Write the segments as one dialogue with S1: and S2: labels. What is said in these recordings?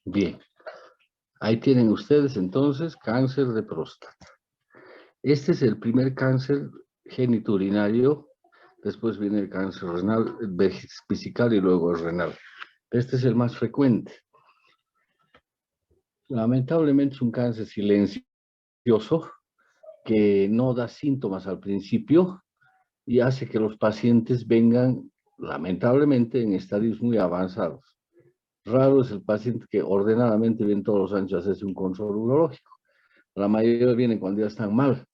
S1: Bien, ahí tienen ustedes entonces cáncer de próstata. Este es el primer cáncer genitourinario, después viene el cáncer renal, vesical y luego el renal. Este es el más frecuente. Lamentablemente es un cáncer silencioso que no da síntomas al principio y hace que los pacientes vengan, lamentablemente, en estadios muy avanzados. Raro es el paciente que ordenadamente viene todos los años a hacerse un control urológico. La mayoría vienen cuando ya están mal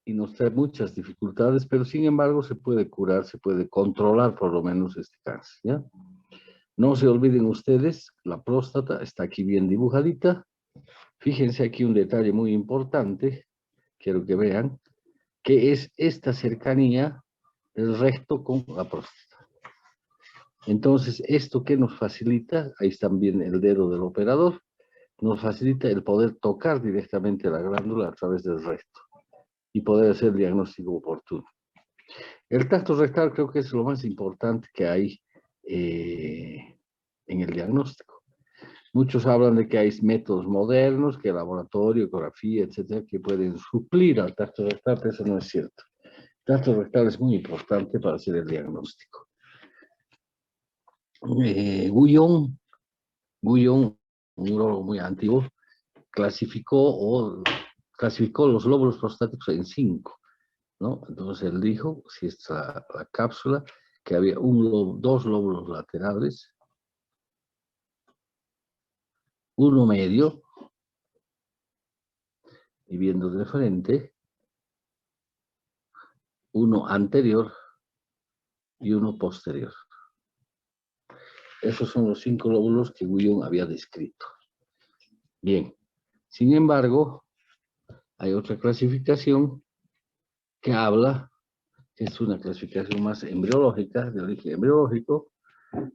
S1: y nos trae muchas dificultades, pero sin embargo se puede curar, se puede controlar por lo menos este cáncer, ¿ya? No se olviden ustedes, la próstata está aquí bien dibujadita. Fíjense aquí un detalle muy importante, quiero que vean, que es esta cercanía del recto con la próstata. Entonces, ¿esto qué nos facilita? Ahí está bien el dedo del operador, nos facilita el poder tocar directamente la glándula a través del recto y poder hacer el diagnóstico oportuno. El tacto rectal creo que es lo más importante que hay en el diagnóstico. Muchos hablan de que hay métodos modernos, que laboratorio, ecografía, etcétera, que pueden suplir al tacto rectal, pero eso no es cierto. El tacto rectal es muy importante para hacer el diagnóstico. Guyon, un urólogo muy antiguo, clasificó los lóbulos prostáticos en 5, ¿no? Entonces él dijo, si es la cápsula, que había dos lóbulos laterales, uno medio, y viendo de frente, uno anterior y uno posterior. Esos son los 5 lóbulos que Guyon había descrito. Bien, sin embargo, hay otra clasificación que habla, que es una clasificación más embriológica, de origen embriológico,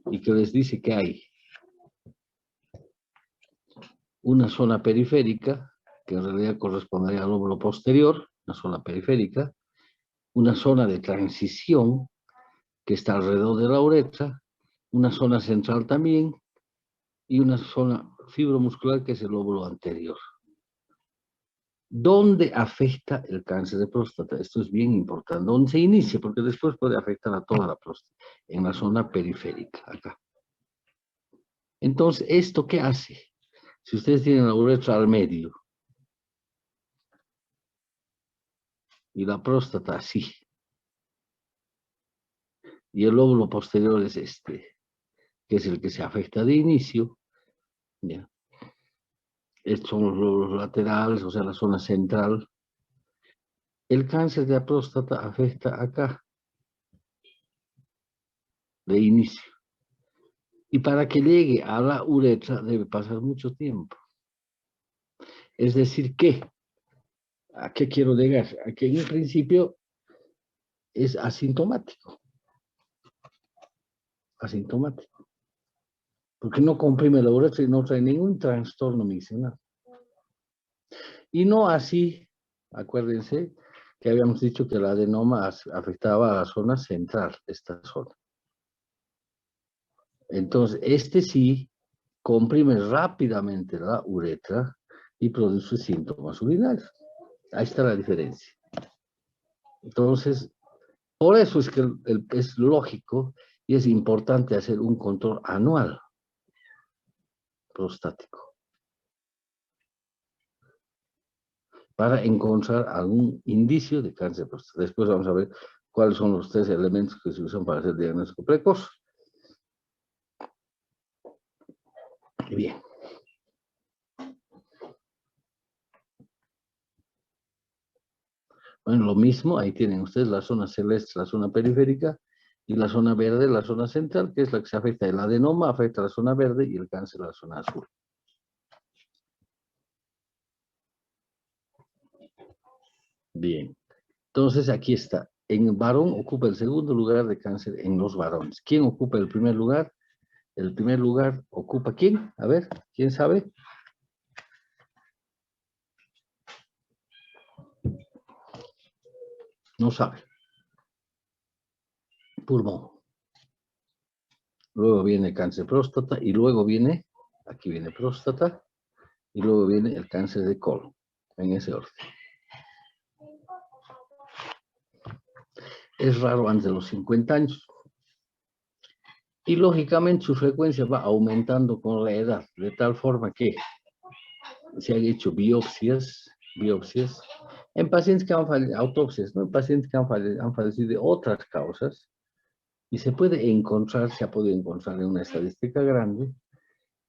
S1: y que les dice que hay una zona periférica, que en realidad correspondería al lóbulo posterior, una zona periférica, una zona de transición que está alrededor de la uretra, una zona central también, y una zona fibromuscular que es el lóbulo anterior. ¿Dónde afecta el cáncer de próstata? Esto es bien importante. ¿Dónde se inicia? Porque después puede afectar a toda la próstata, en la zona periférica, acá. Entonces, ¿esto qué hace? Si ustedes tienen la uretra al medio y la próstata así, y el lóbulo posterior es este, que es el que se afecta de inicio, ¿ya? Estos son los lóbulos laterales, o sea, la zona central. El cáncer de la próstata afecta acá, de inicio. Y para que llegue a la uretra debe pasar mucho tiempo. Es decir, ¿a qué quiero llegar? A que en un principio es asintomático. Asintomático. Porque no comprime la uretra y no trae ningún trastorno miccional. Y no así, acuérdense que habíamos dicho que el adenoma afectaba a la zona central, esta zona. Entonces, este sí comprime rápidamente la uretra y produce síntomas urinarios. Ahí está la diferencia. Entonces, por eso es que es lógico y es importante hacer un control anual prostático para encontrar algún indicio de cáncer de próstata. Después vamos a ver cuáles son los 3 elementos que se usan para hacer diagnóstico precoz. Bien. Bueno, lo mismo, ahí tienen ustedes la zona celeste, la zona periférica, y la zona verde, la zona central, que es la que se afecta. El adenoma afecta a la zona verde y el cáncer a la zona azul. Bien. Entonces, aquí está. En el varón ocupa el segundo lugar de cáncer en los varones. ¿Quién ocupa el primer lugar? El primer lugar ocupa ¿quién? A ver, ¿quién sabe? No sabe. Pulmón. Luego viene cáncer de próstata y luego viene Aquí viene próstata y luego viene el cáncer de colon, en ese orden. Es raro antes de los 50 años. Y lógicamente su frecuencia va aumentando con la edad, de tal forma que se han hecho biopsias en pacientes que han fallecido, autopsias, ¿no? En pacientes que han fallecido de otras causas, y se puede encontrar, se ha podido encontrar en una estadística grande,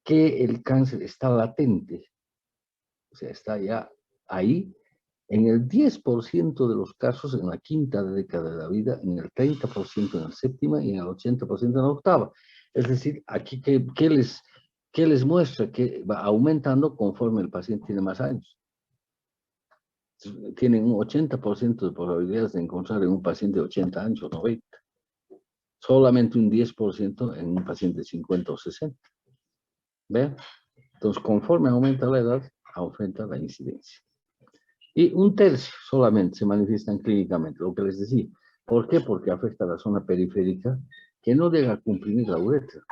S1: que el cáncer está latente, o sea, está ya ahí, en el 10% de los casos en la quinta década de la vida, en el 30% en la séptima y en el 80% en la octava. Es decir, aquí, ¿qué les muestra? Que va aumentando conforme el paciente tiene más años. Tienen un 80% de probabilidades de encontrar en un paciente de 80 años o 90. Solamente un 10% en un paciente de 50 o 60. ¿Vean? Entonces, conforme aumenta la edad, aumenta la incidencia. Y un tercio solamente se manifiestan clínicamente, lo que les decía. ¿Por qué? Porque afecta a la zona periférica que no llega a comprimir la uretra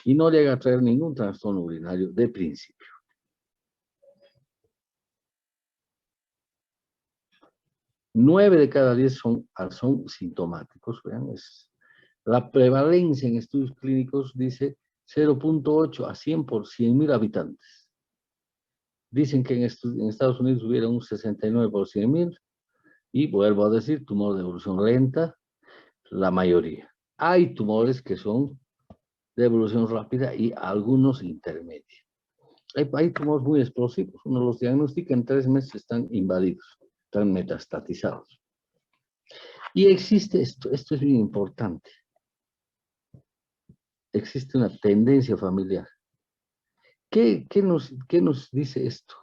S1: y no llega a traer ningún trastorno urinario de principio. Nueve de cada 10 son sintomáticos. Vean, la prevalencia en estudios clínicos dice 0.8 a 100 por 100.000 habitantes. Dicen que en Estados Unidos hubiera un 69 por 100.000. Y vuelvo a decir, tumor de evolución lenta, la mayoría. Hay tumores que son de evolución rápida y algunos intermedios. Hay tumores muy explosivos. Uno los diagnostica en 3 meses, están invadidos, están metastatizados. Y existe esto es muy importante. Existe una tendencia familiar. ¿Qué nos dice esto?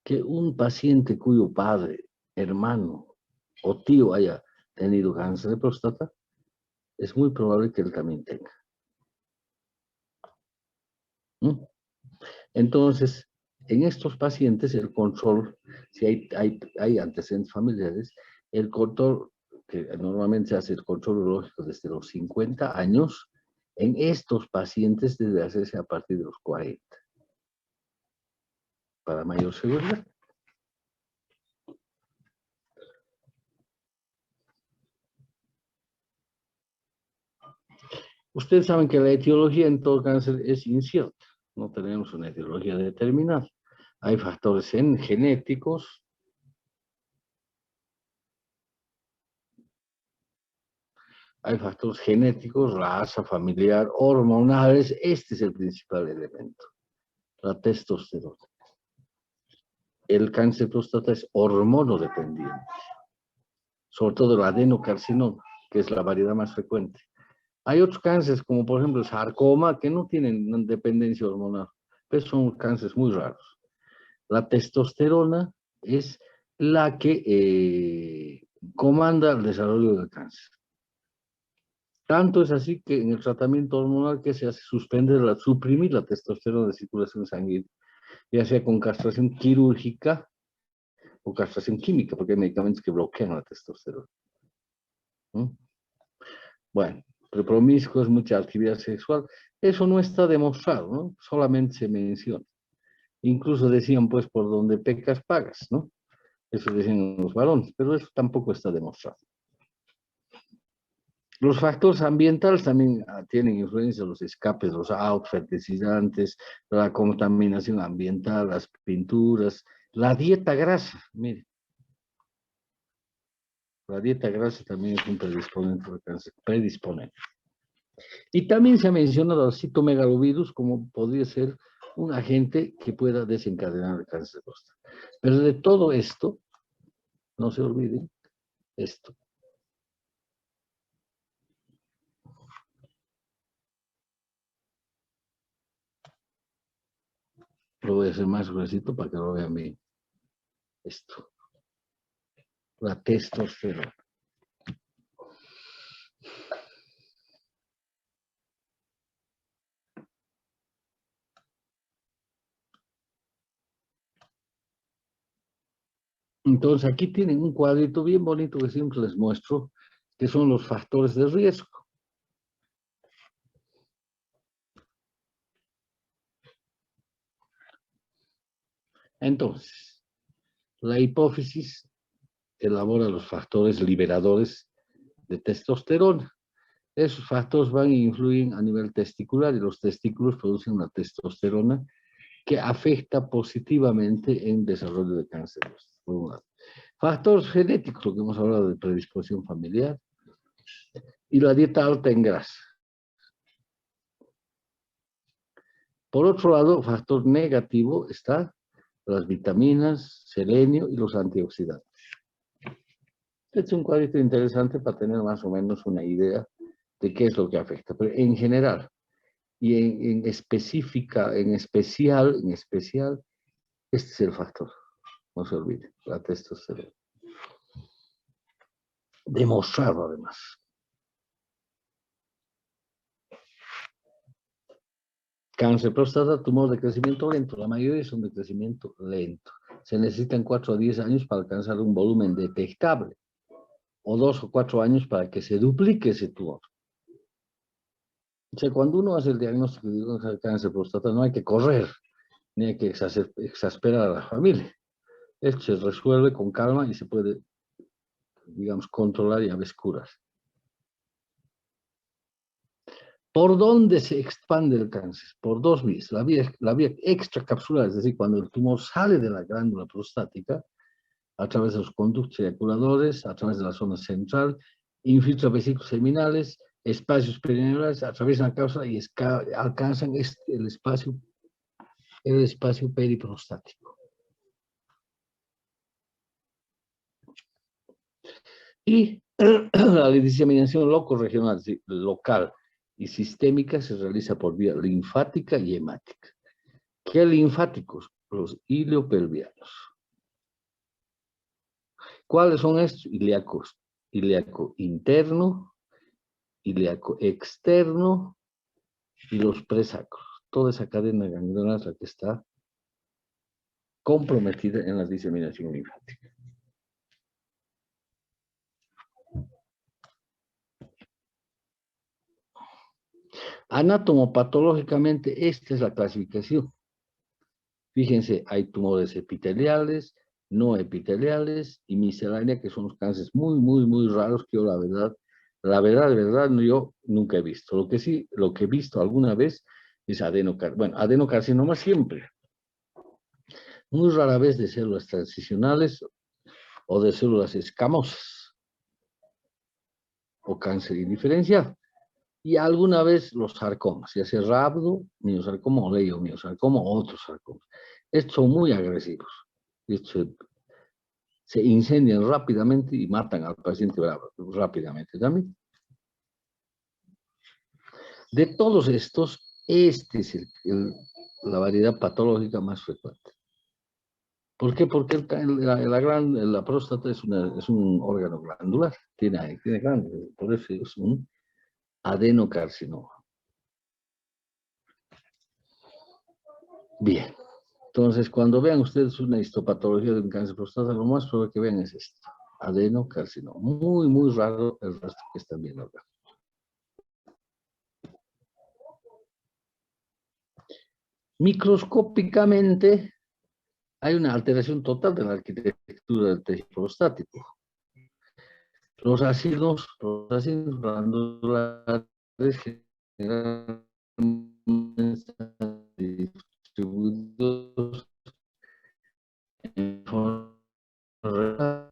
S1: Que un paciente cuyo padre, hermano o tío haya tenido cáncer de próstata, es muy probable que él también tenga. ¿Mm? Entonces, en estos pacientes, el control, si hay antecedentes familiares, el control, que normalmente se hace el control urológico desde los 50 años, en estos pacientes debe hacerse a partir de los 40, para mayor seguridad. Ustedes saben que la etiología en todo cáncer es incierta, no tenemos una etiología determinada. Hay factores genéticos, raza, familiar, hormonales. Este es el principal elemento, la testosterona. El cáncer de próstata es hormonodependiente, sobre todo el adenocarcinoma, que es la variedad más frecuente. Hay otros cánceres, como por ejemplo el sarcoma, que no tienen dependencia hormonal, pero son cánceres muy raros. La testosterona es la que comanda el desarrollo del cáncer. Tanto es así que en el tratamiento hormonal que se hace suprimir la testosterona de circulación sanguínea, ya sea con castración quirúrgica o castración química, porque hay medicamentos que bloquean la testosterona. ¿Mm? Bueno, promiscuos, mucha actividad sexual, eso no está demostrado, ¿no? Solamente se menciona. Incluso decían, pues, por donde pecas, pagas, ¿no? Eso decían los varones, pero eso tampoco está demostrado. Los factores ambientales también tienen influencia, los escapes, los fertilizantes, la contaminación ambiental, las pinturas, la dieta grasa, mire. La dieta grasa también es un predisponente al cáncer, predisponente. Y también se ha mencionado al citomegalovirus como podría ser un agente que pueda desencadenar el cáncer de próstata. Pero de todo esto, no se olviden esto. Lo voy a hacer más gruesito para que lo vean bien. Esto. La testosterona. Entonces aquí tienen un cuadrito bien bonito que siempre les muestro, que son los factores de riesgo. Entonces, la hipófisis elabora los factores liberadores de testosterona. Esos factores van e influyen a nivel testicular y los testículos producen la testosterona que afecta positivamente en desarrollo de cáncer. Factores genéticos, lo que hemos hablado de predisposición familiar, y la dieta alta en grasa. Por otro lado, factor negativo está las vitaminas, selenio y los antioxidantes. Este es un cuadrito interesante para tener más o menos una idea de qué es lo que afecta. Pero en general, y en especial, este es el factor. No se olvide, la testosterona. Demostrado además. Cáncer de próstata, tumor de crecimiento lento. La mayoría son de crecimiento lento. Se necesitan 4 a 10 años para alcanzar un volumen detectable. O 2 o 4 años para que se duplique ese tumor. O sea, cuando uno hace el diagnóstico de cáncer de próstata, no hay que correr, ni hay que exasperar a la familia. Esto se resuelve con calma y se puede, digamos, controlar y a veces curar. ¿Por dónde se expande el cáncer? Por dos vías. La vía extracapsular, es decir, cuando el tumor sale de la glándula prostática, a través de los conductos eyaculadores, a través de la zona central, infiltra vesículos seminales, espacios perineales, atraviesan la cápsula y alcanzan el espacio periprostático. Y la diseminación locorregional, local y sistémica se realiza por vía linfática y hemática. ¿Qué linfáticos? Los iliopelvianos. ¿Cuáles son estos? Ilíaco interno, ilíaco externo y los presacros. Toda esa cadena ganglionar es la que está comprometida en la diseminación linfática. Anatomopatológicamente, esta es la clasificación. Fíjense, hay tumores epiteliales, no epiteliales y miscelánea, que son los cánceres muy, muy, muy raros que yo de verdad, yo nunca he visto. Lo que he visto alguna vez es adenocarcinoma siempre. Muy rara vez de células transicionales o de células escamosas o cáncer indiferencial. Y alguna vez los sarcomas, ya sea rabdo, miosarcoma o leiomiosarcoma o otros sarcomas. Estos son muy agresivos. Estos se incendian rápidamente y matan al paciente rápidamente también. De todos estos, este es la variedad patológica más frecuente. ¿Por qué? Porque la próstata es un órgano glandular, tiene glándulas, por eso es un adenocarcinoma. Bien, entonces cuando vean ustedes una histopatología de un cáncer de próstata, lo más probable que vean es esto, adenocarcinoma. Muy, muy raro el resto que están viendo acá. Microscópicamente hay una alteración total de la arquitectura del tejido prostático. Los ácidos glandulares generalmente están distribuidos en forma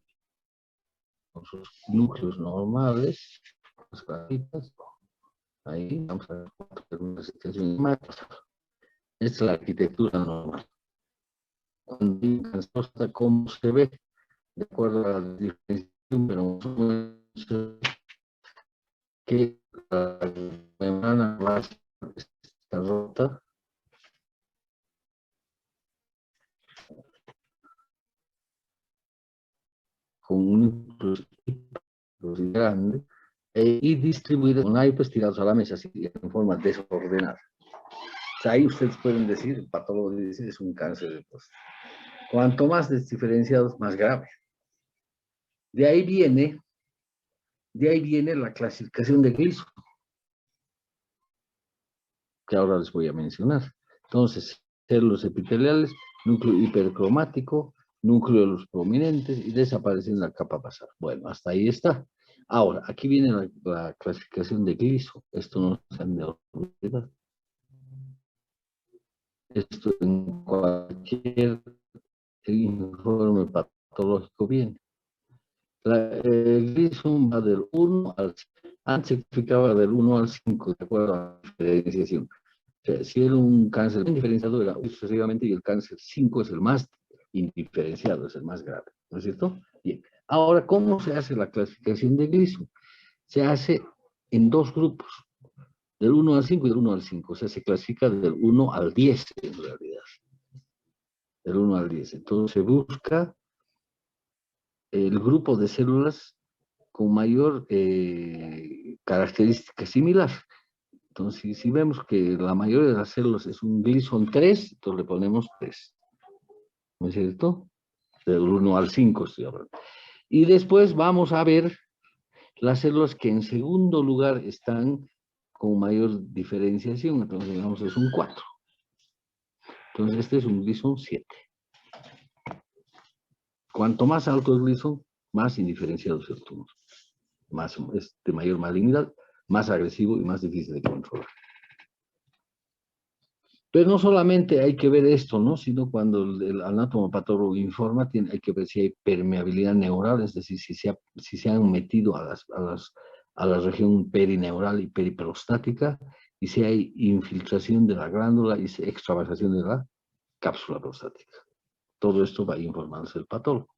S1: con sus núcleos normales, las clasitas. Ahí vamos a ver una situación más. Esta es la arquitectura normal. Cuando digan cómo se ve, de acuerdo a la diferenciación, pero que la membrana base está rota. Con un núcleo grande y distribuido con naipes tirados a la mesa así, en forma desordenada. O sea, ahí ustedes pueden decir, el patólogo dice, es un cáncer de próstata. Cuanto más desdiferenciados, más grave. De ahí viene la clasificación de Gleason, que ahora les voy a mencionar. Entonces, células epiteliales, núcleo hipercromático, núcleo de los prominentes y desaparece en la capa basal. Bueno, hasta ahí está. Ahora, aquí viene la clasificación de Gleason. Esto no se han de olvidar. Esto en cualquier informe patológico viene. Gleason va del 1 al 5. Antes se explicaba del 1 al 5, de acuerdo a la diferenciación. O sea, si era un cáncer bien diferenciado, era sucesivamente, y el cáncer 5 es el más indiferenciado, es el más grave, ¿no es cierto? Bien. Ahora, ¿cómo se hace la clasificación de Gleason? Se hace en dos grupos, del 1 al 5 y del 1 al 5. O sea, se clasifica del 1 al 10 en realidad. Del 1 al 10. Entonces se busca el grupo de células con mayor característica similar. Entonces, si vemos que la mayoría de las células es un Gleason 3, entonces le ponemos 3. ¿No es cierto? Del 1 al 5 estoy hablando. Y después vamos a ver las células que en segundo lugar están con mayor diferenciación. Entonces, digamos, es un 4. Entonces, este es un Gleason 7. Cuanto más alto el Gleason, más indiferenciado es el tumor. Es de mayor malignidad, más agresivo y más difícil de controlar. Pero no solamente hay que ver esto, ¿no? Sino cuando el anatomopatólogo informa, hay que ver si hay permeabilidad neural, es decir, si se han metido a la región perineural y periprostática, y si hay infiltración de la glándula y extravasación de la cápsula prostática. Todo esto va a informarse el patólogo.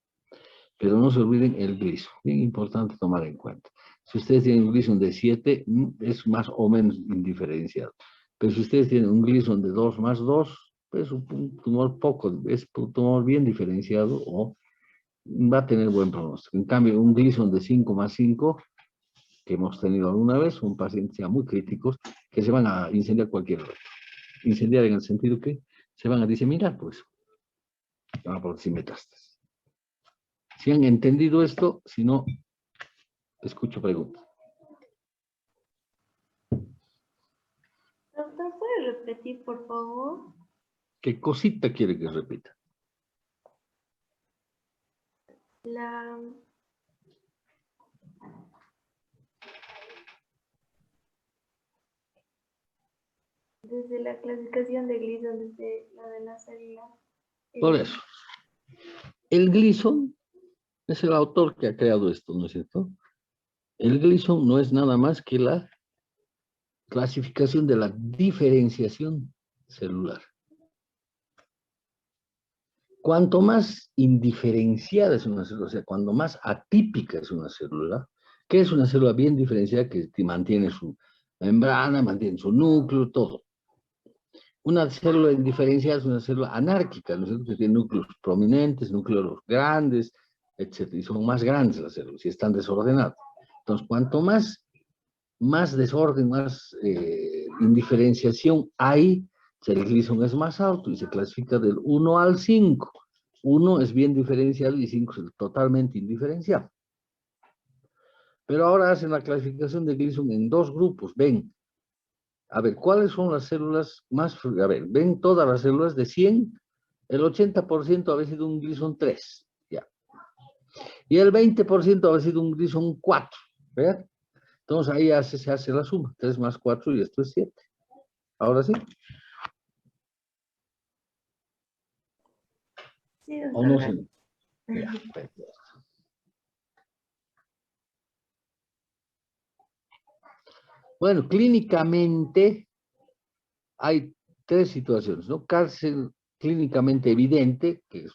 S1: Pero no se olviden el Gleason, bien importante tomar en cuenta. Si ustedes tienen un Gleason de 7, es más o menos indiferenciado. Pero si ustedes tienen un Gleason de 2 más 2, pues un tumor es un tumor bien diferenciado o va a tener buen pronóstico. En cambio, un Gleason de 5 más 5, que hemos tenido alguna vez, un paciente ya muy críticos, que se van a incendiar cualquier hora. Incendiar en el sentido que se van a diseminar, pues, van a producir metástasis. Si han entendido esto, si no, escucho preguntas.
S2: Doctor, ¿puede repetir, por favor?
S1: ¿Qué cosita quiere que repita?
S2: Desde la clasificación de Gleason, desde la de la célula.
S1: Por eso. El Gleason es el autor que ha creado esto, ¿no es cierto? El Gleason no es nada más que la clasificación de la diferenciación celular. Cuanto más indiferenciada es una célula, o sea, cuanto más atípica es una célula, que es una célula bien diferenciada que mantiene su membrana, mantiene su núcleo, todo. Una célula indiferenciada es una célula anárquica, ¿no es cierto? Que tiene núcleos prominentes, núcleos grandes, etc. Y son más grandes las células y están desordenadas. Entonces, cuanto más desorden, más indiferenciación hay, el Gleason es más alto y se clasifica del 1 al 5. 1 es bien diferenciado y 5 es totalmente indiferenciado. Pero ahora hacen la clasificación de Gleason en dos grupos. Ven, a ver, ¿cuáles son las células más? A ver, ven todas las células de 100, el 80% había sido un Gleason 3, ya. Y el 20% había sido un Gleason 4, ¿verdad? Entonces ahí se hace la suma, 3 más 4 y esto es 7. Ahora sí.
S2: Sí,
S1: ¿O no
S2: doctor.
S1: sé? Ya, perfecto. Bueno, clínicamente hay tres situaciones, ¿no? Cáncer clínicamente evidente, que es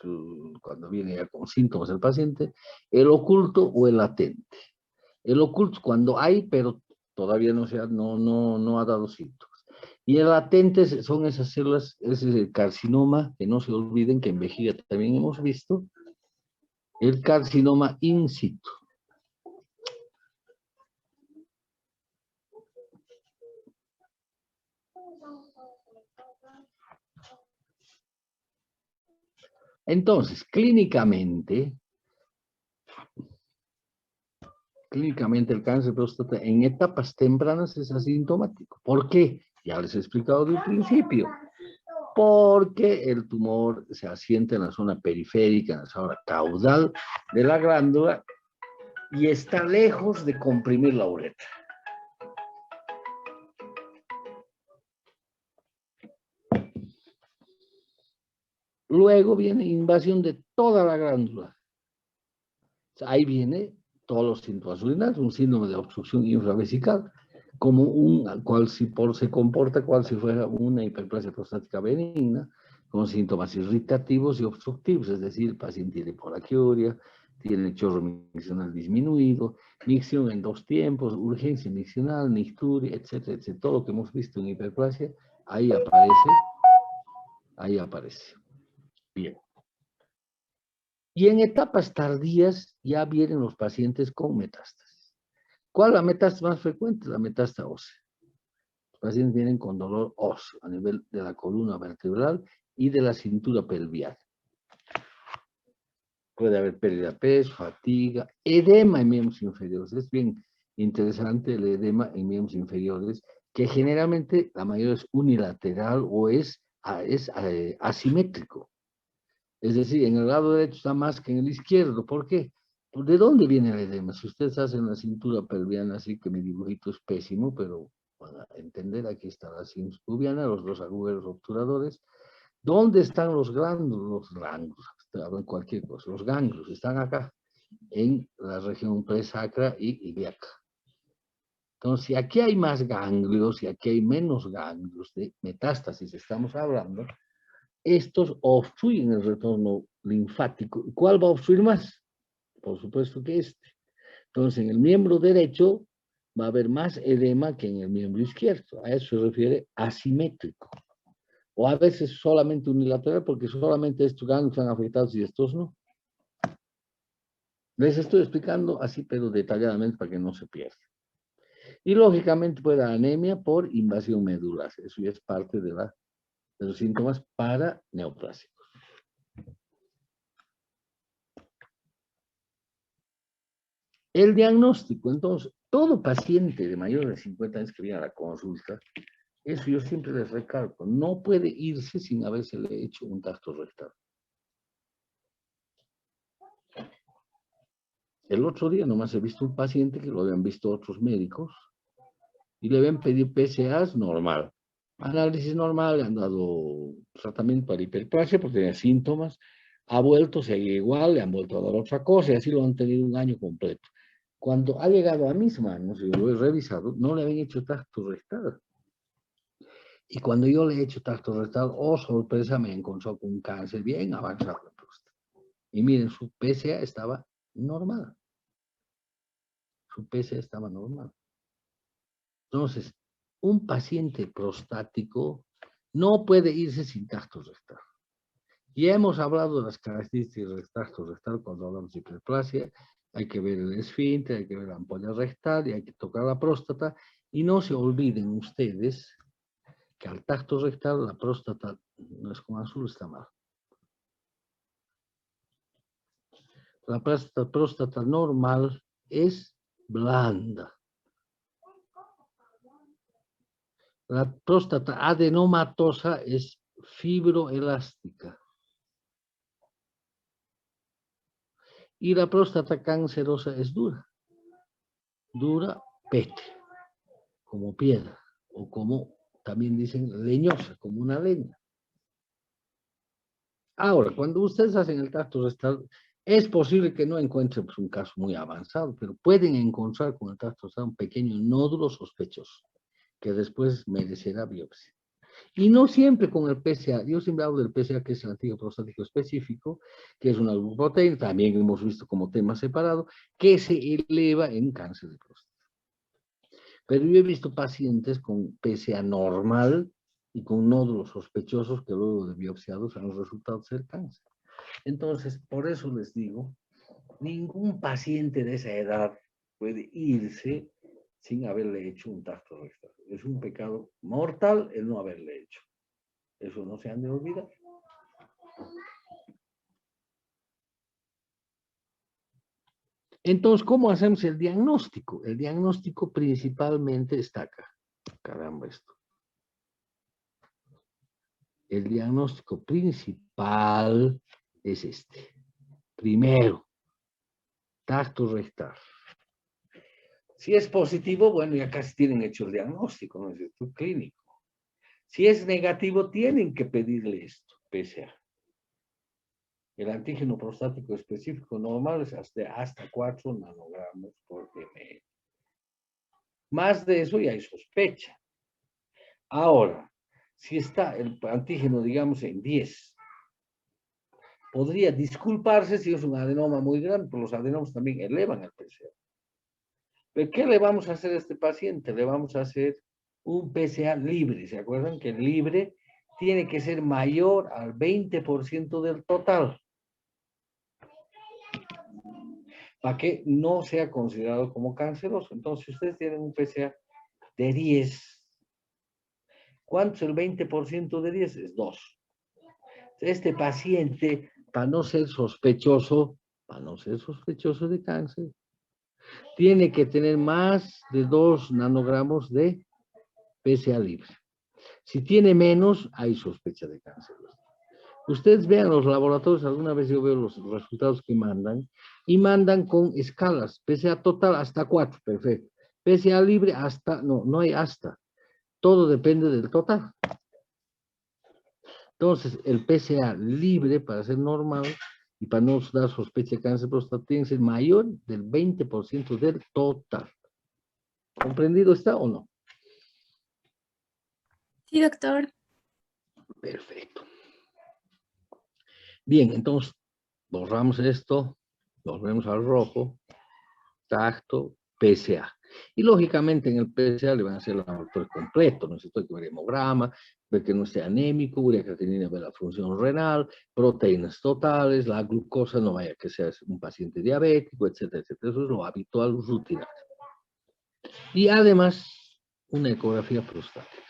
S1: cuando viene ya con síntomas el paciente, el oculto o el latente. El oculto cuando hay, pero todavía no ha dado síntomas. Y el latente son esas células, ese es el carcinoma, que no se olviden que en vejiga también hemos visto, el carcinoma in situ. Entonces, clínicamente el cáncer de próstata en etapas tempranas es asintomático. ¿Por qué? Ya les he explicado del principio. porque el tumor se asienta en la zona periférica, en la zona caudal de la glándula y está lejos de comprimir la uretra. Luego viene invasión de toda la glándula. Ahí viene todos los síntomas urinarios, un síndrome de obstrucción infravesical, como se comporta cual si fuera una hiperplasia prostática benigna, con síntomas irritativos y obstructivos, es decir, el paciente tiene polaquiuria, tiene el chorro miccional disminuido, micción en 2 tiempos, urgencia miccional, nicturia, etcétera, etcétera. Todo lo que hemos visto en hiperplasia, ahí aparece, ahí aparece. Bien. Y en etapas tardías ya vienen los pacientes con metástasis. ¿Cuál es la metástasis más frecuente? La metástasis ósea. Los pacientes vienen con dolor óseo a nivel de la columna vertebral y de la cintura pelviana. Puede haber pérdida de peso, fatiga, edema en miembros inferiores. Es bien interesante el edema en miembros inferiores, que generalmente la mayoría es unilateral o es asimétrico. Es decir, en el lado derecho está más que en el izquierdo. ¿Por qué? ¿De dónde viene el edema? Si ustedes hacen la cintura pelviana, así que mi dibujito es pésimo, pero para entender, aquí está la cintura pubiana, los 2 agujeros obturadores. ¿Dónde están los ganglios? Cualquier cosa. Los ganglios están acá, en la región presacra y ilíaca. Entonces, si aquí hay más ganglios y aquí hay menos ganglios de metástasis, estamos hablando, estos obstruyen el retorno linfático. ¿Cuál va a obstruir más? Por supuesto que este. Entonces, en el miembro derecho va a haber más edema que en el miembro izquierdo. A eso se refiere asimétrico. O a veces solamente unilateral, porque solamente estos ganglios están afectados y estos no. Les estoy explicando así, pero detalladamente para que no se pierda. Y lógicamente puede haber anemia por invasión medular. Eso ya es parte de los síntomas para neoplásicos. El diagnóstico, entonces, todo paciente de mayor de 50 años que viene a la consulta, eso yo siempre les recalco, no puede irse sin habérsele hecho un tacto rectal. El otro día nomás he visto un paciente que lo habían visto otros médicos y le habían pedido PSAs normal. Análisis normal, le han dado tratamiento para hiperplasia porque tenía síntomas, ha vuelto, seguía igual, le han vuelto a dar otra cosa y así lo han tenido un año completo. Cuando ha llegado a mis manos, yo lo he revisado, no le habían hecho tacto rectal. Y cuando yo le he hecho tacto rectal, oh sorpresa, me encontró con un cáncer bien avanzado en la próstata. Y miren, su PSA estaba normal. Su PSA estaba normal. Entonces, un paciente prostático no puede irse sin tacto rectal. Ya hemos hablado de las características del tacto rectal cuando hablamos de hiperplasia. Hay que ver el esfínter, hay que ver la ampolla rectal y hay que tocar la próstata. Y no se olviden ustedes que al tacto rectal la próstata no es con azul, está mal. La próstata normal es blanda. La próstata adenomatosa es fibroelástica. Y la próstata cancerosa es dura. Dura, pétrea, como piedra, o como también dicen leñosa, como una leña. Ahora, cuando ustedes hacen el tacto rectal, es posible que no encuentren un caso muy avanzado, pero pueden encontrar con el tacto rectal un pequeño nódulo sospechoso, que después merecerá biopsia. Y no siempre con el PSA, yo siempre hablo del PSA, que es el antígeno prostático específico, que es una glucoproteína, también hemos visto como tema separado, que se eleva en cáncer de próstata. Pero yo he visto pacientes con PSA normal y con nódulos sospechosos que luego de biopsiados han resultado ser cáncer. Entonces, por eso les digo, ningún paciente de esa edad puede irse sin haberle hecho un tacto rectal. Es un pecado mortal el no haberle hecho. Eso no se han de olvidar. Entonces, ¿cómo hacemos el diagnóstico? El diagnóstico principalmente está acá. Caramba, esto. el diagnóstico principal es este. Primero, tacto rectal. Si es positivo, bueno, ya casi tienen hecho el diagnóstico, ¿no es cierto? Clínico. Si es negativo, tienen que pedirle esto, PSA. El antígeno prostático específico normal es hasta 4 nanogramos por ml. Más de eso ya hay sospecha. Ahora, si está el antígeno, digamos, en 10, podría disculparse si es un adenoma muy grande, pero los adenomas también elevan el PSA. ¿Pero qué le vamos a hacer a este paciente? Le vamos a hacer un PSA libre. ¿Se acuerdan que el libre tiene que ser mayor al 20% del total? Para que no sea considerado como canceroso. Entonces, si ustedes tienen un PSA de 10, ¿cuánto es el 20% de 10? Es 2. Este paciente, para no ser sospechoso de cáncer, tiene que tener más de 2 nanogramos de PSA libre. Si tiene menos, hay sospecha de cáncer. Ustedes vean los laboratorios, alguna vez yo veo los resultados que mandan, y mandan con escalas, PSA total hasta 4, perfecto. PSA libre hasta, no hay hasta. Todo depende del total. Entonces, el PSA libre, para ser normal, y para no dar sospecha de cáncer prostático, tiene que ser mayor del 20% del total. ¿Comprendido está o no?
S3: Sí, doctor.
S1: Perfecto. Bien, entonces, borramos esto, volvemos al rojo, tacto, PSA. Y lógicamente en el PSA le van a hacer el laboratorio completo, ¿no es cierto? Hay que ver hemograma, ver que no esté anémico, urea creatinina, ver la función renal, proteínas totales, la glucosa, no vaya que sea un paciente diabético, etcétera, etcétera. Eso es lo habitual, rutinario. Y además, una ecografía prostática.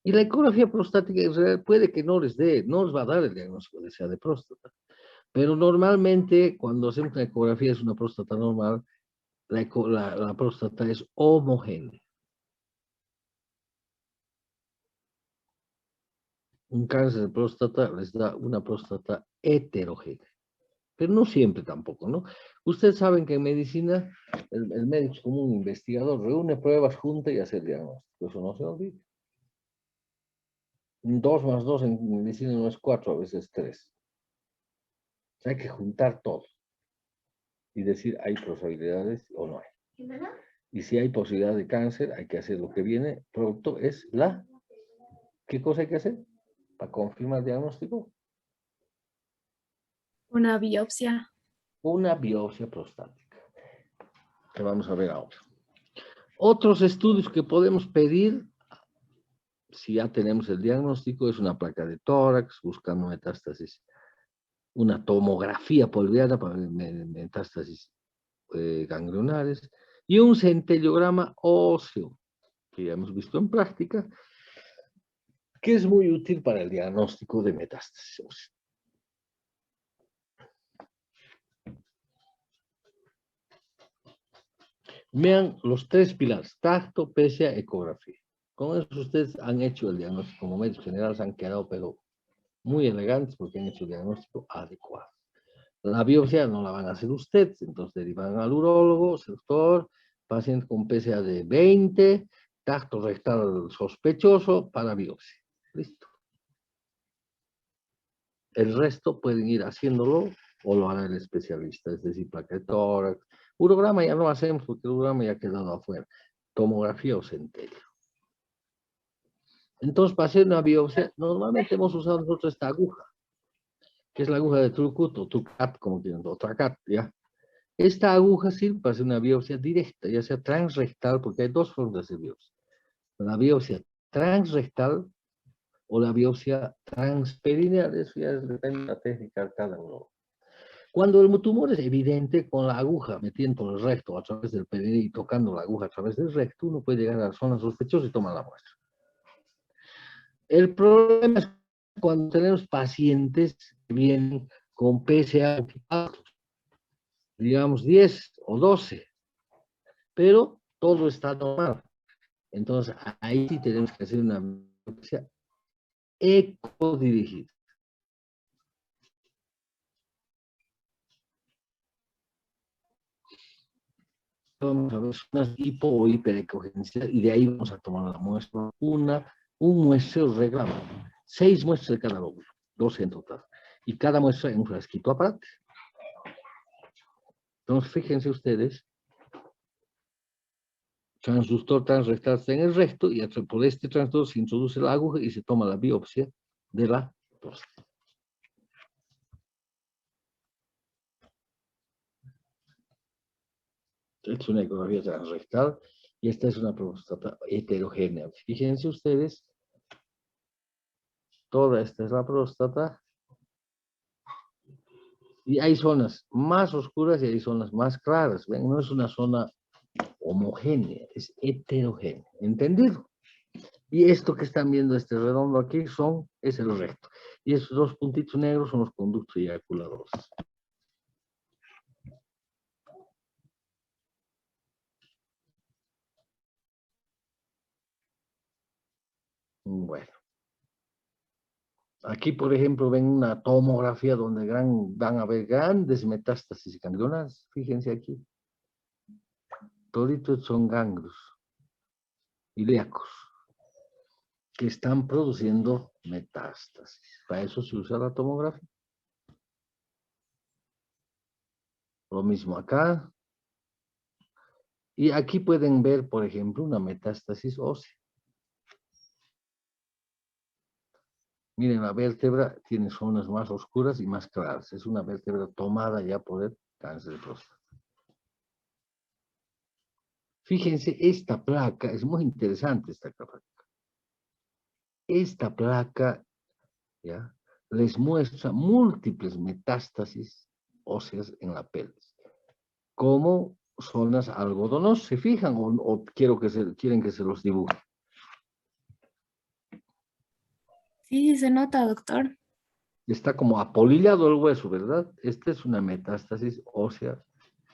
S1: Y la ecografía prostática en realidad puede que no les va a dar el diagnóstico de próstata. Pero normalmente cuando hacemos una ecografía es una próstata normal, la próstata es homogénea. Un cáncer de próstata les da una próstata heterogénea. Pero no siempre tampoco, ¿no? Ustedes saben que en medicina el médico es como un investigador, reúne pruebas, junta y hace el diagnóstico. Eso no se olvida. 2 más 2 en medicina no es 4, a veces 3. O sea, hay que juntar todo y decir, ¿hay posibilidades o no hay? Y si hay posibilidad de cáncer, hay que hacer lo que viene pronto, es ¿qué cosa hay que hacer para confirmar el diagnóstico?
S3: Una biopsia.
S1: Una biopsia prostática. Que vamos a ver ahora. Otros estudios que podemos pedir, si ya tenemos el diagnóstico, es una placa de tórax, buscando metástasis, una tomografía polviana para metástasis ganglionares, y un centellograma óseo, que ya hemos visto en práctica, que es muy útil para el diagnóstico de metástasis ósea. Vean los 3 pilares, tacto, PSA, ecografía. Con eso ustedes han hecho el diagnóstico, como médicos generales han quedado, pero muy elegantes porque han hecho el diagnóstico adecuado. La biopsia no la van a hacer ustedes, entonces derivan al urólogo, doctor, paciente con PSA de 20, tacto rectal sospechoso para biopsia. Listo. El resto pueden ir haciéndolo o lo hará el especialista, es decir, placa de tórax. Urograma ya no hacemos porque el urograma ya ha quedado afuera. Tomografía o centelio. Entonces, para hacer una biopsia, normalmente hemos usado nosotros esta aguja, que es la aguja de Trucut o Tucat, como tienen, o Tracat, ¿ya? Esta aguja sirve para hacer una biopsia directa, ya sea transrectal, porque hay 2 formas de hacer biopsia. La biopsia transrectal o la biopsia transperineal, eso ya depende de la técnica de cada uno. Cuando el tumor es evidente, con la aguja metiendo el recto a través del perineo y tocando la aguja a través del recto, uno puede llegar a la zona sospechosa y tomar la muestra. El problema es cuando tenemos pacientes que vienen con PSA, digamos 10 o 12, pero todo está normal. Entonces, ahí sí tenemos que hacer una biopsia ecodirigida. Vamos a ver zonas hipo o hiperecogencia y de ahí vamos a tomar la muestra, un muestreo reglado, 6 muestras de cada lóbulo, 12 en total, y cada muestra en un frasquito aparte. Entonces, fíjense ustedes, transductor transrectal está en el recto y por este transductor se introduce la aguja y se toma la biopsia de la próstata. Esta es una ecografía transrectal y esta es una próstata heterogénea. Fíjense ustedes, toda esta es la próstata y hay zonas más oscuras y hay zonas más claras. ¿Ven? No es una zona homogénea, es heterogénea. ¿Entendido? Y esto que están viendo, este redondo aquí, es el recto. Y esos dos puntitos negros son los conductos eyaculadores. Bueno. Aquí, por ejemplo, ven una tomografía donde van a ver grandes metástasis ganglionares. Fíjense aquí. Toditos son ganglios ilíacos que están produciendo metástasis. Para eso se usa la tomografía. Lo mismo acá. Y aquí pueden ver, por ejemplo, una metástasis ósea. Miren, la vértebra tiene zonas más oscuras y más claras. Es una vértebra tomada ya por el cáncer de próstata. Fíjense, esta placa, es muy interesante esta placa. Esta placa, ¿ya?, les muestra múltiples metástasis óseas en la pelvis. Como zonas algodonosas, ¿se fijan? ¿O quieren que se los dibuje?
S3: Sí, se nota, doctor.
S1: Está como apolillado el hueso, ¿verdad? Esta es una metástasis ósea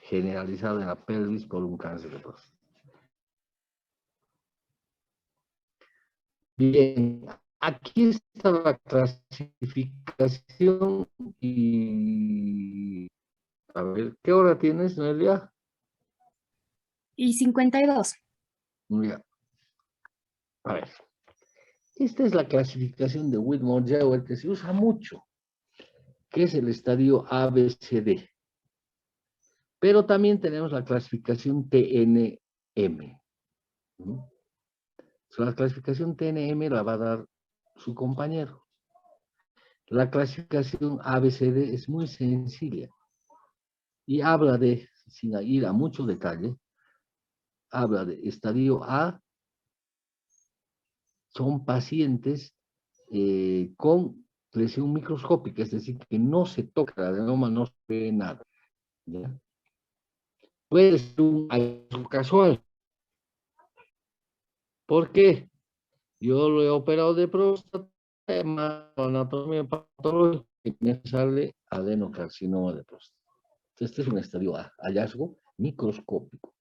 S1: generalizada en la pelvis por un cáncer de próstata. Bien, aquí está la clasificación y... A ver, ¿qué hora tienes, Noelia?
S3: Y 52.
S1: Mira, a ver. Esta es la clasificación de Whitmore-Jauer que se usa mucho, que es el estadio ABCD. Pero también tenemos la clasificación TNM. La clasificación TNM la va a dar su compañero. La clasificación ABCD es muy sencilla y habla de, sin ir a mucho detalle, habla de estadio A, son pacientes con lesión microscópica, es decir, que no se toca el adenoma, no se ve nada. ¿Ya? Puede ser un hallazgo casual. ¿Por qué? Yo lo he operado de próstata, anatomía patológica, y me sale adenocarcinoma de próstata. Este es un estadio A, hallazgo microscópico.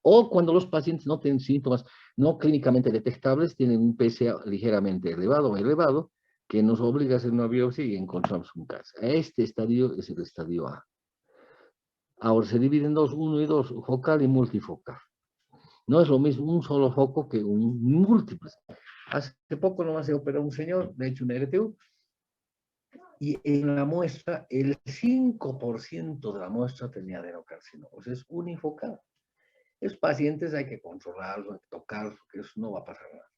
S1: O cuando los pacientes no tienen síntomas no clínicamente detectables, tienen un PSA ligeramente elevado, que nos obliga a hacer una biopsia y encontramos un cáncer. Este estadio es el estadio A. Ahora se divide en dos, 1 y 2, focal y multifocal. No es lo mismo un solo foco que un múltiples. Hace poco nomás se operó un señor, de hecho un RTU, y en la muestra, el 5% de la muestra tenía adenocarcinoma. O sea, es unifocal. Esos pacientes hay que controlarlos, hay que tocarlos, porque eso no va a pasar nada.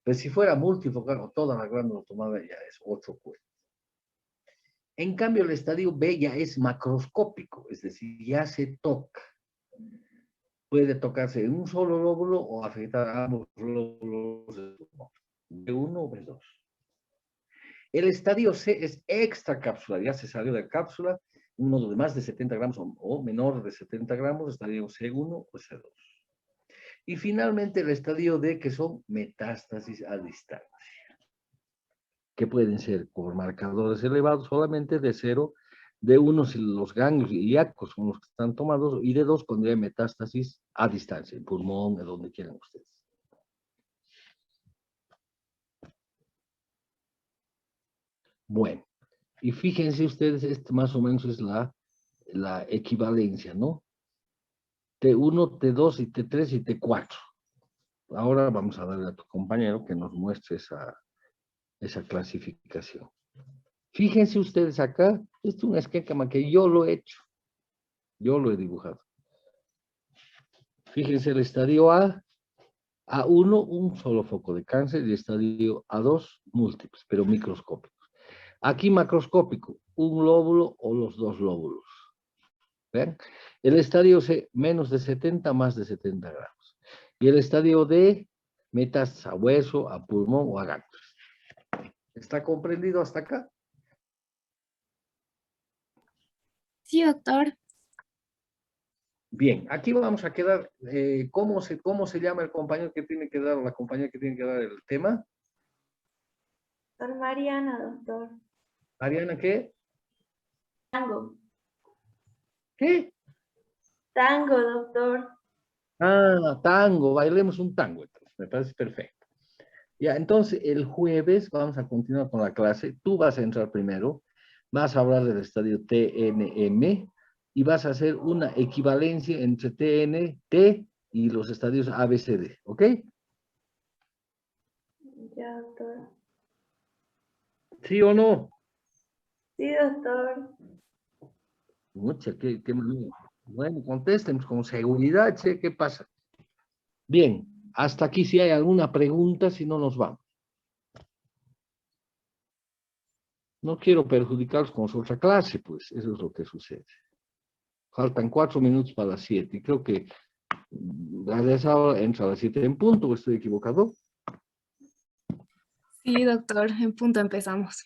S1: Pero si fuera multifocal o toda la glándula tomada, ya es otro cuento. En cambio, el estadio B ya es macroscópico, es decir, ya se toca. Puede tocarse en un solo lóbulo o afectar a ambos lóbulos de uno o de dos. El estadio C es extracapsular, ya se salió de la cápsula, un nodo de más de 70 gramos o menor de 70 gramos, estadio C1 o C2. Y finalmente el estadio D, que son metástasis a distancia, que pueden ser por marcadores elevados solamente de 0, de 1 si los ganglios ilíacos son los que están tomados, y de 2 cuando hay metástasis a distancia, en pulmón, de donde quieran ustedes. Bueno, y fíjense ustedes, esto más o menos es la equivalencia, ¿no? T1, T2 y T3 y T4. Ahora vamos a darle a tu compañero que nos muestre esa clasificación. Fíjense ustedes acá, este es un esquema que yo lo he hecho. Yo lo he dibujado. Fíjense el estadio A, A1, un solo foco de cáncer, y el estadio A2, múltiples, pero microscópicos. Aquí macroscópico, un lóbulo o los dos lóbulos. ¿Ven? El estadio C, menos de 70, más de 70 gramos. Y el estadio D, metas a hueso, a pulmón o a ganglios. ¿Está comprendido hasta acá?
S3: Sí, doctor.
S1: Bien, aquí vamos a quedar. ¿Cómo se llama el compañero que tiene que dar, o la compañera que tiene que dar el tema?
S2: Doctor Mariana, doctor.
S1: Ariana, ¿qué?
S2: Tango.
S1: ¿Qué?
S2: Tango, doctor.
S1: Ah, tango, bailemos un tango, entonces, me parece perfecto. Ya, entonces el jueves vamos a continuar con la clase. Tú vas a entrar primero, vas a hablar del estadio TNM y vas a hacer una equivalencia entre TNT y los estadios ABCD, ¿ok?
S2: Ya, doctor.
S1: ¿Sí o no?
S2: Sí, doctor.
S1: Mucha, qué manera. Bueno, contéstenos con seguridad, che, ¿qué pasa? Bien, hasta aquí si hay alguna pregunta, si no nos vamos. No quiero perjudicarlos con su otra clase, pues eso es lo que sucede. Faltan 4 minutos para las 7 y creo que a esa hora entra a las 7 en punto, ¿o estoy equivocado?
S3: Sí, doctor. En punto empezamos.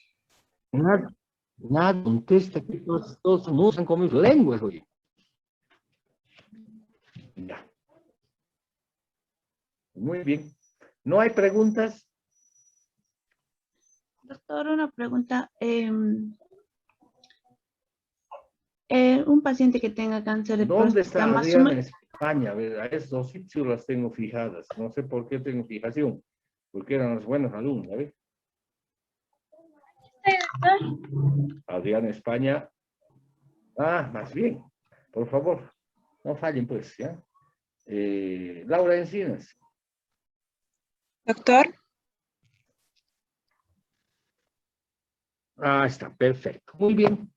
S1: Nada, nada, contesta que todos no usan como mis lenguas, oye. Ya. Muy bien. ¿No hay preguntas?
S4: Doctor, una pregunta. Un paciente que tenga cáncer de
S1: ¿Dónde
S4: próstata,
S1: está
S4: más o
S1: Adriana?
S4: menos.
S1: España. A ver, a esos sitios las tengo fijadas. No sé por qué tengo fijación. Porque eran los buenos alumnos, ¿sabes? Adriana, España. Ah, más bien. Por favor, no fallen, pues, ¿ya? Laura Encinas.
S5: Doctor,
S1: Ah, está, perfecto. Muy bien.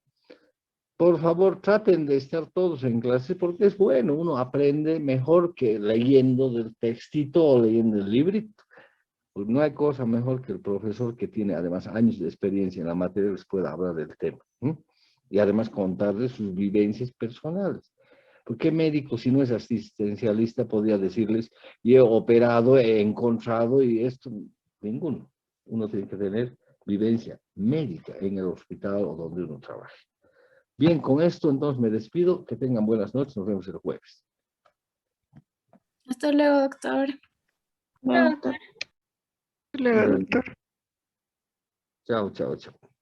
S1: Por favor, traten de estar todos en clase porque es bueno, uno aprende mejor que leyendo del textito o leyendo el librito. Pues no hay cosa mejor que el profesor que tiene además años de experiencia en la materia les pueda hablar del tema. Y además contarles sus vivencias personales. ¿Por qué médico, si no es asistencialista, podría decirles, y he operado, he encontrado y esto? Ninguno. Uno tiene que tener vivencia médica en el hospital o donde uno trabaje. Bien, con esto entonces me despido. Que tengan buenas noches. Nos vemos el jueves.
S3: Hasta luego, doctor.
S4: Bueno, doctor.
S5: luego, doctor.
S1: Chao, chao, chao.